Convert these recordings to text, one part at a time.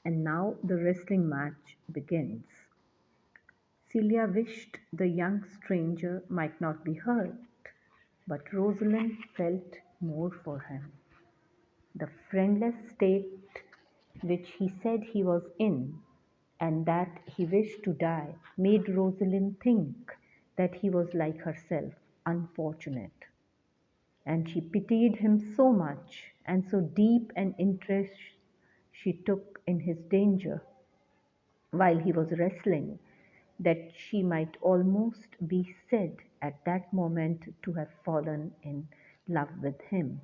And now the wrestling match begins. Celia wished the young stranger might not be hurt, but Rosalind felt more for him. The friendless state which he said he was in, and that he wished to die, made Rosalind think that he was like herself, unfortunate. And she pitied him so much, and so deep an interest she took in his danger while he was wrestling, that she might almost be said at that moment to have fallen in love with him.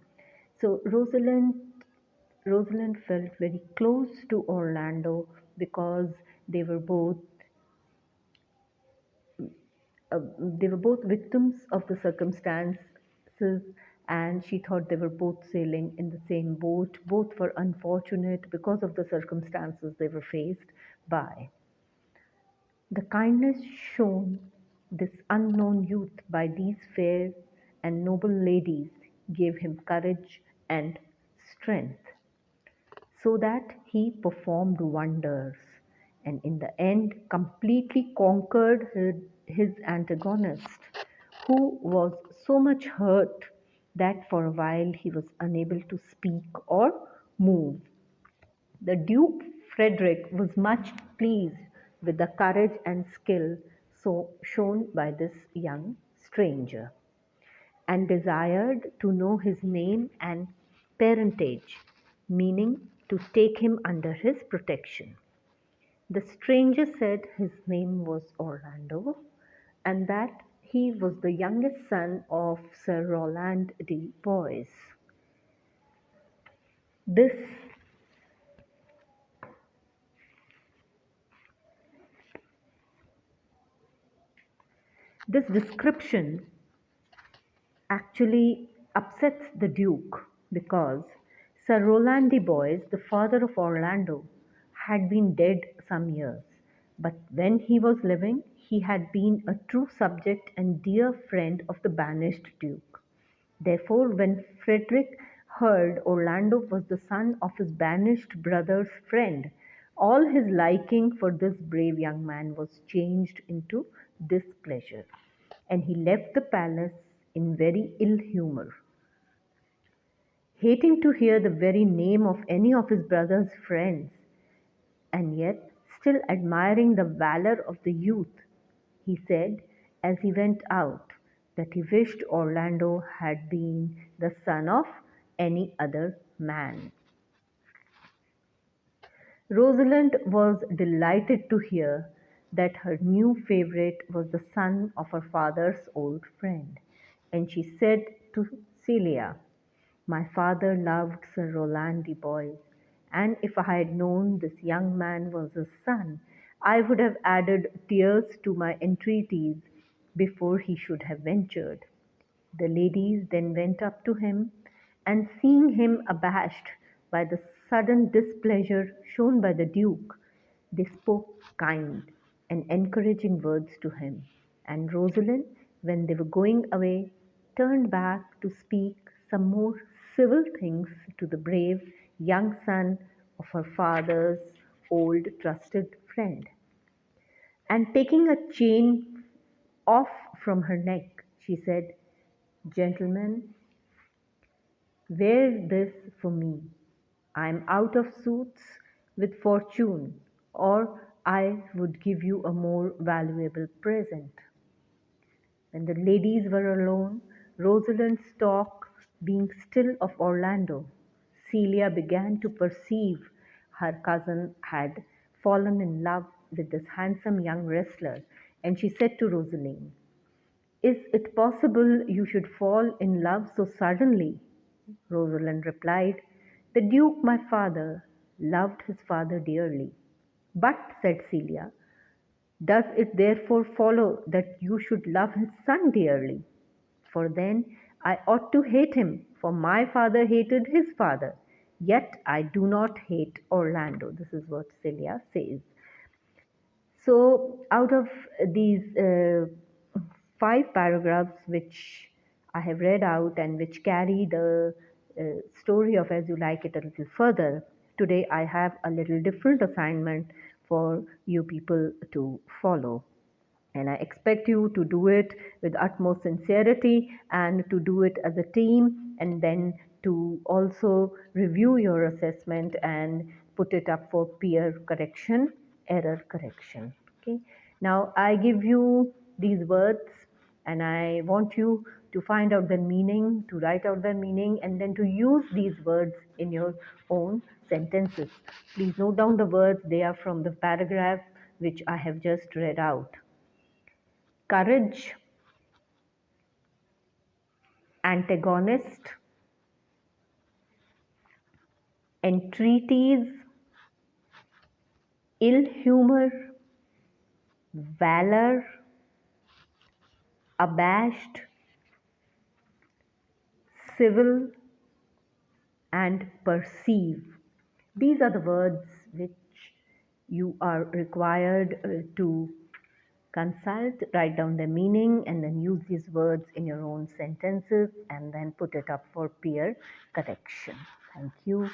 So Rosalind felt very close to Orlando because they were both they were both victims of the circumstances, and she thought they were both sailing in the same boat. Both were unfortunate because of the circumstances they were faced by. The kindness shown this unknown youth by these fair and noble ladies gave him courage and strength, so that he performed wonders, and in the end completely conquered his antagonist, who was so much hurt that for a while he was unable to speak or move. The Duke Frederick was much pleased with the courage and skill shown by this young stranger, and desired to know his name and parentage, meaning to take him under his protection. The stranger said his name was Orlando, and that he was the youngest son of Sir Roland de Boys. This this description actually upsets the Duke because Sir Roland de Boys, the father of Orlando, had been dead some years, but when he was living, he had been a true subject and dear friend of the banished Duke. Therefore, when Frederick heard Orlando was the son of his banished brother's friend, all his liking for this brave young man was changed into displeasure, and he left the palace in very ill humour, hating to hear the very name of any of his brother's friends, and yet still admiring the valour of the youth. He said, as he went out, that he wished Orlando had been the son of any other man. Rosalind was delighted to hear that her new favourite was the son of her father's old friend, and she said to Celia, "My father loved Sir Roland de Boys, and if I had known this young man was his son, I would have added tears to my entreaties before he should have ventured." The ladies then went up to him, and seeing him abashed by the sudden displeasure shown by the Duke, they spoke kind and encouraging words to him, and Rosalind, when they were going away, turned back to speak some more civil things to the brave young son of her father's old trusted friend. And taking a chain off from her neck, she said, "Gentlemen, wear this for me. I am out of suits with fortune, or I would give you a more valuable present." When the ladies were alone, Rosalind's talk being still of Orlando, Celia began to perceive her cousin had fallen in love with this handsome young wrestler, and she said to Rosalind, "Is it possible you should fall in love so suddenly?" Rosalind replied, "The Duke, my father, loved his father dearly." "But," said Celia, "does it therefore follow that you should love his son dearly? For then I ought to hate him, for my father hated his father. Yet I do not hate Orlando." This is what Celia says. So, out of these five paragraphs which I have read out and which carry the story of As You Like It a little further, Today I have a little different assignment for you people to follow. And I expect you to do it with utmost sincerity and to do it as a team, and then to also review your assessment and put it up for peer correction, error correction. Okay. Now I give you these words and I want you to find out the meaning, to write out the meaning, and then to use these words in your own sentences. Please note down the words, they are from the paragraph which I have just read out. Courage, antagonist, entreaties, ill humor, valor, abashed, civil, and perceive. These are the words which you are required to consult, write down the meaning, and then use these words in your own sentences and then put it up for peer correction. Thank you.